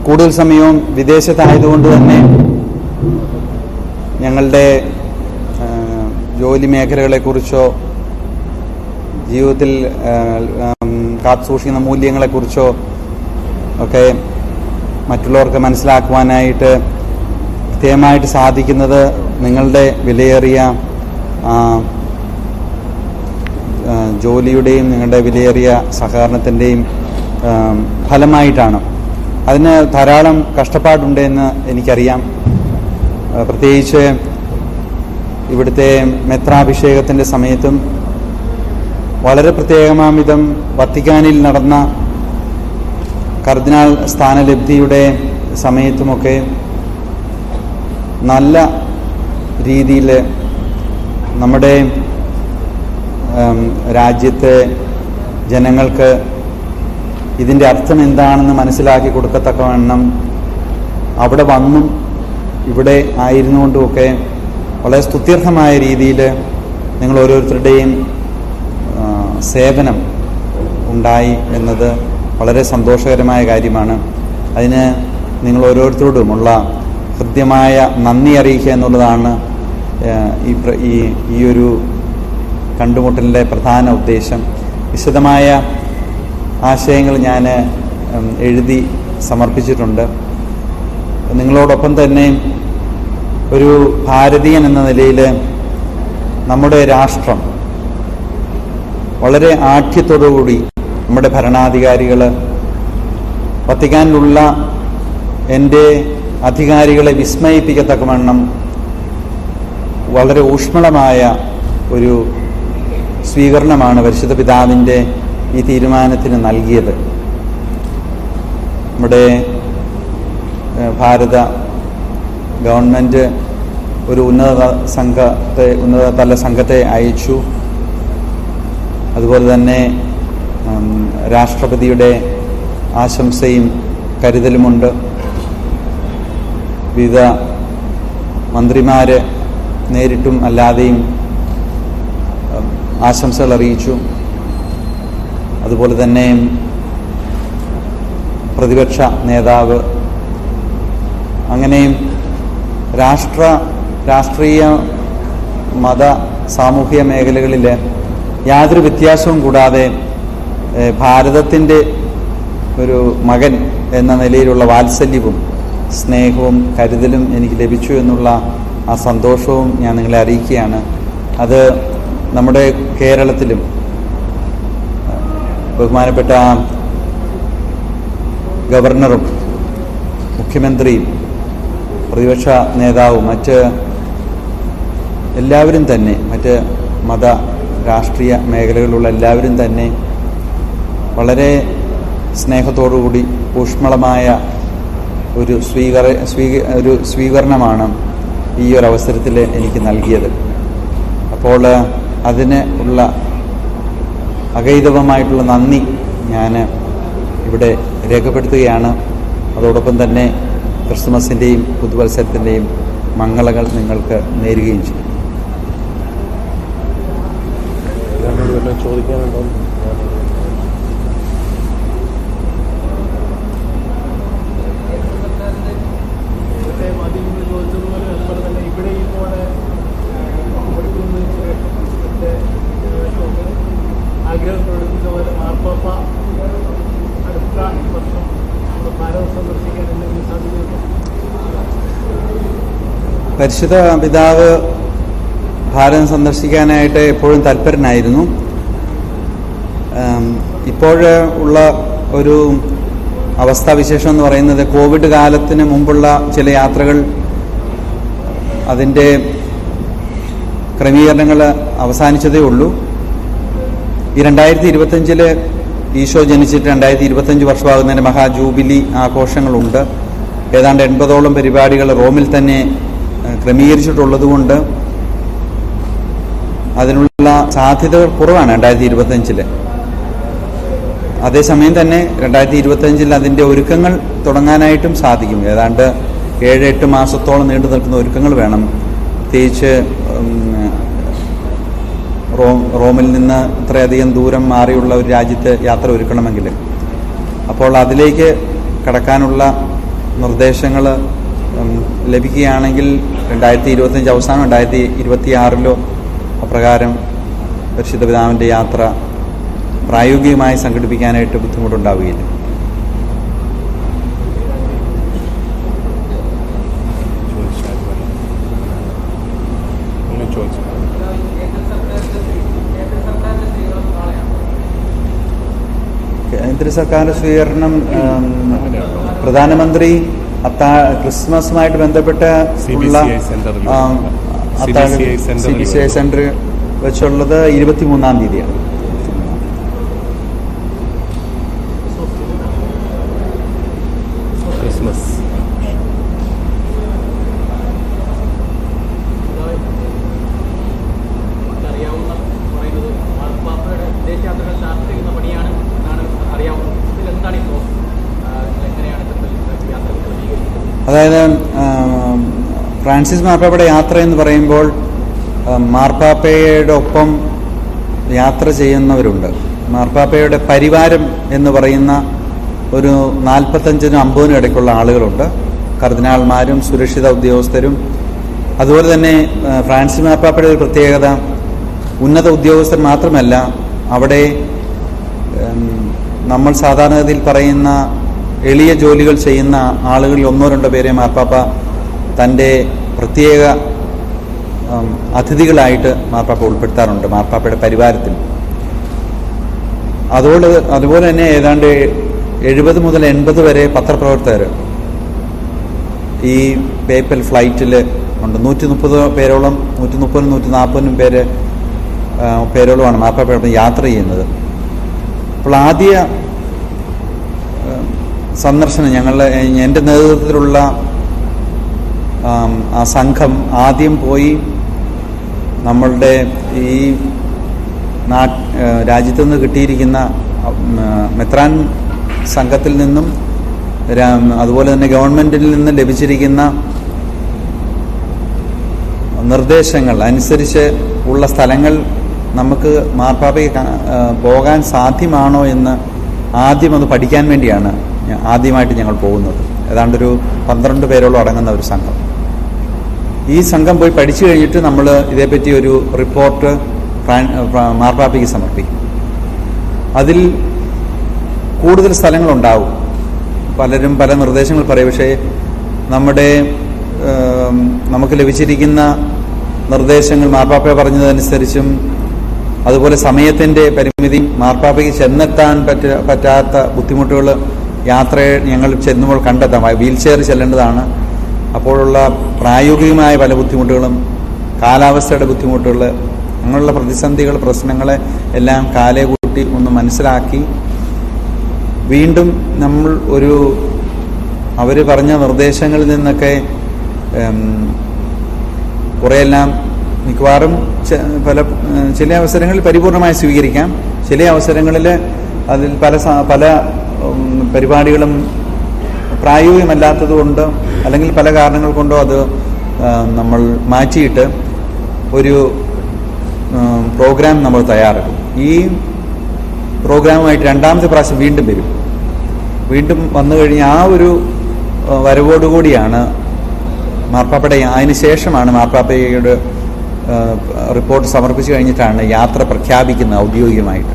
കൂടുതൽ സമയവും വിദേശത്തായതുകൊണ്ട് തന്നെ ഞങ്ങളുടെ ജോലി മേഖലകളെക്കുറിച്ചോ ജീവിതത്തിൽ കാത്തുസൂക്ഷിക്കുന്ന മൂല്യങ്ങളെക്കുറിച്ചോ ഒക്കെ മറ്റുള്ളവർക്ക് മനസ്സിലാക്കുവാനായിട്ട് കൃത്യമായിട്ട് സാധിക്കുന്നത് നിങ്ങളുടെ വിലയേറിയ ജോലിയുടെയും നിങ്ങളുടെ വിലയേറിയ സഹകരണത്തിൻ്റെയും ഫലമായിട്ടാണ്. അതിന് ധാരാളം കഷ്ടപ്പാടുണ്ട് എന്ന് എനിക്കറിയാം. പ്രത്യേകിച്ച് ഇവിടുത്തെ മെത്രാഭിഷേകത്തിൻ്റെ സമയത്തും വളരെ പ്രത്യേകമാംവിധം വത്തിക്കാനിൽ നടന്ന കർദിനാൾ സ്ഥാനലബ്ധിയുടെ സമയത്തുമൊക്കെ നല്ല രീതിയിൽ നമ്മുടെ രാജ്യത്തെ ജനങ്ങൾക്ക് ഇതിൻ്റെ അർത്ഥം എന്താണെന്ന് മനസ്സിലാക്കി കൊടുക്കത്തക്കവണ്ണം അവിടെ വന്നും ഇവിടെ ആയിരുന്നുകൊണ്ടുമൊക്കെ വളരെ സ്തുത്യർഹമായ രീതിയിൽ നിങ്ങൾ ഓരോരുത്തരുടെയും സേവനം ഉണ്ടായി എന്നത് വളരെ സന്തോഷകരമായ കാര്യമാണ്. അതിന് നിങ്ങൾ ഓരോരുത്തരോടുമുള്ള ഹൃദ്യമായ നന്ദി അറിയിക്കുക എന്നുള്ളതാണ് ഈ ഒരു കണ്ടുമുട്ടലിൻ്റെ പ്രധാന ഉദ്ദേശം. വിശദമായ ആശയങ്ങൾ ഞാൻ എഴുതി സമർപ്പിച്ചിട്ടുണ്ട്. നിങ്ങളോടൊപ്പം തന്നെ ഒരു ഭാരതീയൻ എന്ന നിലയിൽ നമ്മുടെ രാഷ്ട്രം വളരെ ആഠ്യത്തോടുകൂടി നമ്മുടെ ഭരണാധികാരികൾ വത്തിക്കാനിലുള്ള എൻ്റെ അധികാരികളെ വിസ്മയിപ്പിക്കത്തക്കവണ്ണം വളരെ ഊഷ്മളമായ ഒരു സ്വീകരണമാണ് പരിശുദ്ധ പിതാവിൻ്റെ ഈ തീരുമാനത്തിന് നൽകിയത്. നമ്മുടെ ഭാരത ഗവൺമെൻറ് ഒരു ഉന്നതതല സംഘത്തെ അയച്ചു. അതുപോലെ തന്നെ രാഷ്ട്രപതിയുടെ ആശംസയും കരുതലുമുണ്ട്. വിവിധ മന്ത്രിമാർ നേരിട്ടും അല്ലാതെയും ആശംസകൾ അറിയിച്ചു. അതുപോലെ തന്നെ പ്രതിപക്ഷ നേതാവ്, അങ്ങനെയും രാഷ്ട്രീയ മത സാമൂഹിക മേഖലകളിൽ യാതൊരു വ്യത്യാസവും കൂടാതെ ഭാരതത്തിൻ്റെ ഒരു മകൻ എന്ന നിലയിലുള്ള വാത്സല്യവും സ്നേഹവും കരുതലും എനിക്ക് ലഭിച്ചു എന്നുള്ള ആ സന്തോഷവും ഞാൻ നിങ്ങളെ അറിയിക്കുകയാണ്. അത് നമ്മുടെ കേരളത്തിലും ബഹുമാനപ്പെട്ട ഗവർണറും മുഖ്യമന്ത്രിയും പ്രതിപക്ഷ നേതാവും എല്ലാവരും തന്നെ മറ്റ് മത രാഷ്ട്രീയ മേഖലകളിലുള്ള എല്ലാവരും തന്നെ വളരെ സ്നേഹത്തോടുകൂടി ഊഷ്മളമായ ഒരു സ്വീകരണമാണ് ഈ ഒരു അവസരത്തിൽ എനിക്ക് നൽകിയത്. അപ്പോൾ അതിന് ഉള്ള അഗൈതവമായിട്ടുള്ള നന്ദി ഞാൻ ഇവിടെ രേഖപ്പെടുത്തുകയാണ്. അതോടൊപ്പം തന്നെ ക്രിസ്തുമസിൻ്റെയും പുതുവത്സരത്തിൻ്റെയും മംഗളങ്ങൾ നിങ്ങൾക്ക് നേരുകയും ചെയ്യും. ചോദിക്കാനുണ്ടോ? ആഗ്രഹം പ്രകടിപ്പിച്ച പോലെ മാർപ്പാപ്പ അടുത്ത വർഷം ഭാരതം സന്ദർശിക്കാൻ എന്തെങ്കിലും സാധ്യതയുണ്ടോ? പരിശുദ്ധ പിതാവ് ഭാരതം സന്ദർശിക്കാനായിട്ട് എപ്പോഴും തൽപരനായിരുന്നു. ഇപ്പോൾ ഉള്ള ഒരു അവസ്ഥാവിശേഷം എന്ന് പറയുന്നത് കോവിഡ് കാലത്തിന് മുമ്പുള്ള ചില യാത്രകൾ അതിൻ്റെ ക്രമീകരണങ്ങൾ അവസാനിച്ചതേ ഉള്ളൂ. ഈ 2025 ഈശോ ജനിച്ചിട്ട് 2025 വർഷമാകുന്നതിൻ്റെ മഹാജൂബിലി ആഘോഷങ്ങളുണ്ട്. ഏതാണ്ട് 80ഓളം പരിപാടികൾ റോമിൽ തന്നെ ക്രമീകരിച്ചിട്ടുള്ളതുകൊണ്ട് അതിനുള്ള സാധ്യതകൾ കുറവാണ് 2025. അതേസമയം തന്നെ 2025 അതിൻ്റെ ഒരുക്കങ്ങൾ തുടങ്ങാനായിട്ടും സാധിക്കും. ഏതാണ്ട് 7-8 മാസത്തോളം നീണ്ടു നിൽക്കുന്ന ഒരുക്കങ്ങൾ വേണം. പ്രത്യേകിച്ച് റോമിൽ നിന്ന് ഇത്രയധികം ദൂരം മാറിയുള്ള ഒരു രാജ്യത്ത് യാത്ര ഒരുക്കണമെങ്കിൽ. അപ്പോൾ അതിലേക്ക് കടക്കാനുള്ള നിർദ്ദേശങ്ങൾ ലഭിക്കുകയാണെങ്കിൽ 2025 അവസാനം 2026 അപ്രകാരം പരിശുദ്ധ പിതാവിൻ്റെ യാത്ര പ്രായോഗികമായി സംഘടിപ്പിക്കാനായിട്ട് ബുദ്ധിമുട്ടുണ്ടാവുകയില്ല. കേന്ദ്ര സർക്കാരിൻ്റെ സ്വീകരണം പ്രധാനമന്ത്രി ക്രിസ്മസുമായിട്ട് ബന്ധപ്പെട്ട ഉള്ള CBCI സെന്റർ വെച്ചുള്ളത് 23-ാം തീയതിയാണ്. ക്രിസ്മസ് അറിയാവുന്ന പറയുന്നത് മാർപ്പാപ്പയുടെ വിദേശയാത്രകൾ ചാർട്ട് ചെയ്യുന്ന പണിയാണ് എന്നാണ് അറിയാവുന്നത്. ഇതിലെന്താണ് ഇപ്പോൾ എങ്ങനെയാണ് യാത്ര ക്രമീകരിക്കുന്നത്? അതായത് ഫ്രാൻസിസ് മാർപ്പാപ്പയുടെ യാത്ര എന്ന് പറയുമ്പോൾ മാർപ്പാപ്പയുടെ ഒപ്പം യാത്ര ചെയ്യുന്നവരുണ്ട്. മാർപ്പാപ്പയുടെ പരിവാരം എന്ന് പറയുന്ന ഒരു 45-50 ഇടയ്ക്കുള്ള ആളുകളുണ്ട്. കർദിനാൾമാരും സുരക്ഷിത ഉദ്യോഗസ്ഥരും. അതുപോലെ തന്നെ ഫ്രാൻസിസ് മാർപ്പാപ്പയുടെ ഒരു പ്രത്യേകത, ഉന്നത ഉദ്യോഗസ്ഥർ മാത്രമല്ല, അവിടെ നമ്മൾ സാധാരണഗതിയിൽ പറയുന്ന എളിയ ജോലികൾ ചെയ്യുന്ന ആളുകളിൽ 1-2 പേരെ മാർപ്പാപ്പ തൻ്റെ പ്രത്യേക അതിഥികളായിട്ട് മാർപ്പാപ്പ ഉൾപ്പെടുത്താറുണ്ട് മാർപ്പാപ്പയുടെ പരിവാരത്തിൽ. അതുപോലെ തന്നെ ഏതാണ്ട് 70 മുതൽ 80 വരെ പത്രപ്രവർത്തകർ ഈ പേപ്പൽ ഫ്ലൈറ്റിൽ ഉണ്ട്. 130 പേരോളം 140-140 പേരോളമാണ് മാർപ്പാപ്പയോടൊപ്പം യാത്ര ചെയ്യുന്നത്. അപ്പോൾ ആദ്യ സന്ദർശനം എൻ്റെ നേതൃത്വത്തിലുള്ള ആ സംഘം ആദ്യം പോയി നമ്മളുടെ ഈ രാജ്യത്തു നിന്ന് കിട്ടിയിരിക്കുന്ന മെത്രാൻ സംഘത്തിൽ നിന്നും അതുപോലെ തന്നെ ഗവൺമെൻറ്റിൽ നിന്ന് ലഭിച്ചിരിക്കുന്ന നിർദ്ദേശങ്ങൾ അനുസരിച്ച് ഉള്ള സ്ഥലങ്ങൾ നമുക്ക് മാർപ്പാപ്പയ്ക്ക് പോകാൻ സാധ്യമാണോ എന്ന് ആദ്യം അത് പഠിക്കാൻ വേണ്ടിയാണ് ആദ്യമായിട്ട് ഞങ്ങൾ പോകുന്നത്. ഏതാണ്ടൊരു 12 പേരോളം അടങ്ങുന്ന ഒരു സംഘം. ഈ സംഘം പോയി പഠിച്ചു കഴിഞ്ഞിട്ട് നമ്മൾ ഇതേപ്പറ്റി ഒരു റിപ്പോർട്ട് മാർപ്പാപ്പയ്ക്ക് സമർപ്പിക്കും. അതിൽ കൂടുതൽ സ്ഥലങ്ങളുണ്ടാവും. പലരും പല നിർദ്ദേശങ്ങൾ പറയും. പക്ഷേ നമുക്ക് ലഭിച്ചിരിക്കുന്ന നിർദ്ദേശങ്ങൾ മാർപ്പാപ്പ പറഞ്ഞതനുസരിച്ചും അതുപോലെ സമയത്തിൻ്റെ പരിമിതി, മാർപ്പാപ്പയ്ക്ക് ചെന്നെത്താൻ പറ്റാത്ത ബുദ്ധിമുട്ടുകൾ യാത്രയെ ഞങ്ങൾ ചെല്ലുമ്പോൾ കണ്ടെത്താം. Wheel chair ചെല്ലേണ്ടതാണ്. അപ്പോഴുള്ള പ്രായോഗികമായ പല ബുദ്ധിമുട്ടുകളും, കാലാവസ്ഥയുടെ ബുദ്ധിമുട്ടുകൾ, അങ്ങനെയുള്ള പ്രതിസന്ധികൾ, പ്രശ്നങ്ങളെ എല്ലാം കാലേ കൂട്ടി ഒന്ന് മനസ്സിലാക്കി വീണ്ടും നമ്മൾ അവർ പറഞ്ഞ നിർദ്ദേശങ്ങളിൽ നിന്നൊക്കെ കുറേയെല്ലാം മിക്കവാറും ചില അവസരങ്ങളിൽ പരിപൂർണമായി സ്വീകരിക്കാം. ചില അവസരങ്ങളിൽ അതിൽ പല പരിപാടികളും പ്രായോഗികമല്ലാത്തതുകൊണ്ട് അല്ലെങ്കിൽ പല കാരണങ്ങൾ കൊണ്ടോ അത് നമ്മൾ മാറ്റിയിട്ട് ഒരു പ്രോഗ്രാം നമ്മൾ തയ്യാറാക്കും. ഈ പ്രോഗ്രാമുമായിട്ട് 2ാമത്തെ പ്രാവശ്യം വീണ്ടും വന്നു കഴിഞ്ഞ് ആ ഒരു വരവോടുകൂടിയാണ് അതിന് ശേഷമാണ് മാർപ്പാപ്പയുടെ റിപ്പോർട്ട് സമർപ്പിച്ചു കഴിഞ്ഞിട്ടാണ് യാത്ര പ്രഖ്യാപിക്കുന്നത് ഔദ്യോഗികമായിട്ട്.